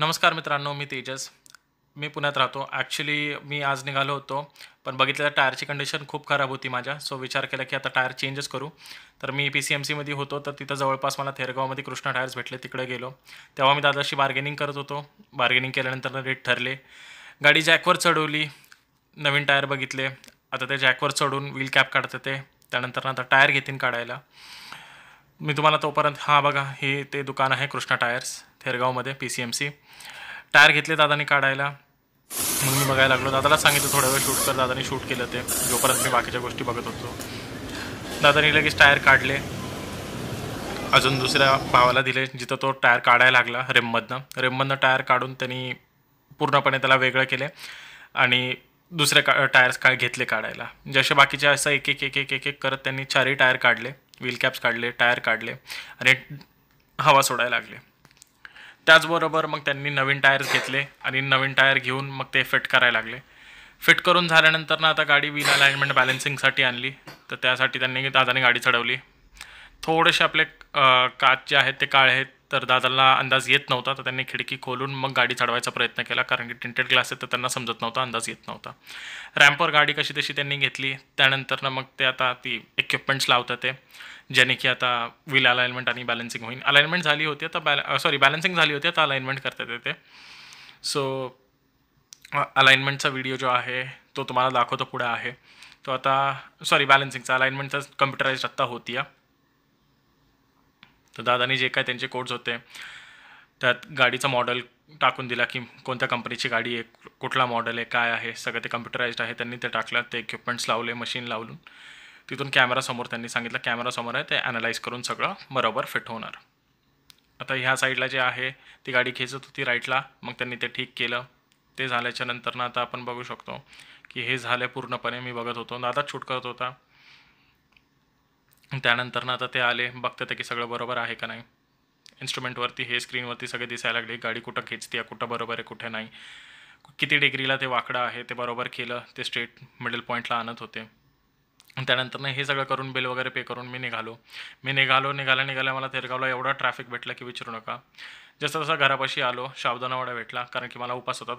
नमस्कार मित्रांनो, मी तेजस. मी पुण्यात राहतो. ॲक्चुअली मी आज निघालो होतो, पण बघितलं तर टायरची कंडिशन खूप खराब होती माझ्या. सो विचार केला की आता टायर चेंजच करू. तर मी PCMCमध्ये होतो, तर तिथं जवळपास मला थेरगावमध्ये कृष्णा टायर्स भेटले, तिकडे गेलो. तेव्हा मी दादाशी बार्गेनिंग करत होतो. बार्गेनिंग केल्यानंतर रेट ठरले. गाडी जॅकवर चढवली, नवीन टायर बघितले. आता ते जॅकवर चढून व्हील कॅप काढत होते. त्यानंतर आता टायर घेतील काढायला. मी तुम्हाला तोपर्यंत हां बघा, हे ते दुकान आहे कृष्णा टायर्स थेरगावमध्ये PCMC. टायर घेतले दादानी काढायला. मग मी बघायला लागलो. दादाला सांगितलं थोडा वेळ शूट कर. दादानी शूट केलं ते, जोपर्यंत मी बाकीच्या गोष्टी बघत होतो. दादानी लगेच टायर काढले. अजून दुसऱ्या भावाला दिले, जिथं तो टायर काढायला लागला रेममधनं टायर काढून त्यांनी पूर्णपणे त्याला वेगळं केले आणि दुसरे टायर्स घेतले काढायला. जसे बाकीचे असं एक एक एक एक एक एक करत त्यांनी चारही टायर काढले, व्हील कॅप्स काढले, टायर काढले आणि हवा सोडायला लागले. त्याचबरोबर मग त्यांनी नवीन टायर्स घेतले आणि नवीन टायर घेऊन मग ते फिट करायला लागले. फिट करून झाल्यानंतर ना आता गाडी व्हील अलाइनमेंट बॅलन्सिंगसाठी आणली. तर त्यासाठी दादाने गाडी चढवली. थोडेसे आपले काच जे आहेत ते काळे आहेत, तर दादाला अंदाज येत नव्हता. तर त्यांनी खिडकी खोलून मग गाडी चढवायचा प्रयत्न केला, कारण की टिंटेड ग्लास आहेत तर त्यांना समजत नव्हता, अंदाज येत नव्हता. रॅम्पवर गाडी कशी तशी त्यांनी घेतली. त्यानंतर मग ते आता ती इक्विपमेंट्स लावतात ते, ज्याने की आता व्हील अलाइनमेंट आणि बॅलन्सिंग होईल. अलाइनमेंट झाली होती आता बॅलन्सिंग झाली होती, आता अलाइनमेंट करतात ते. सो अलाइनमेंटचा व्हिडिओ जो आहे तो तुम्हाला दाखवतो पुढे आहे. तो आता बॅलन्सिंगचा अलाइनमेंटचा कम्प्युटराइज आत्ता होती. तर दादानी जे काय त्यांचे कोड्स होते त्यात गाडीचा मॉडेल टाकून दिला, की कोणत्या कंपनीची गाडी आहे, कुठला मॉडेल आहे, काय आहे, सगळं ते कम्प्युटराइज्ड आहे. त्यांनी ते टाकलं, ते इक्विपमेंट्स लावले, मशीन लावून तिथून कॅमेरासमोर त्यांनी सांगितलं कॅमेरासमोर आहे, ते ॲनालाइज करून सगळं बरोबर फिट होणार. आता ह्या साईडला जे आहे ती गाडी खेचत होती राईटला, मग त्यांनी ते ठीक केलं. ते झाल्याच्या नंतर ना आता आपण बघू शकतो की हे झालं पूर्णपणे. मी बघत होतो, दादा शूट करत होता. त्यानंतर ना आता ते आले, बघतात की सगळं बरोबर आहे का नाही. इन्स्ट्रुमेंटवरती हे स्क्रीनवरती सगळे दिसायला लागले, गाडी कुठं खेचते, कुठं बरोबर आहे, कुठे नाही, किती डिग्रीला ते वाकडं आहे ते बरोबर केलं. ते स्ट्रेट मिडल पॉईंटला आणत होते. त्यानंतर हे सगळं करून बिल वगैरे पे करून मी निघाल्या मला थेरगावला एवढा ट्रॅफिक भेटला की विचारू नका. जसं घरापाशी आलो, साबुदाणा वडा भेटला, कारण की मला उपास होता.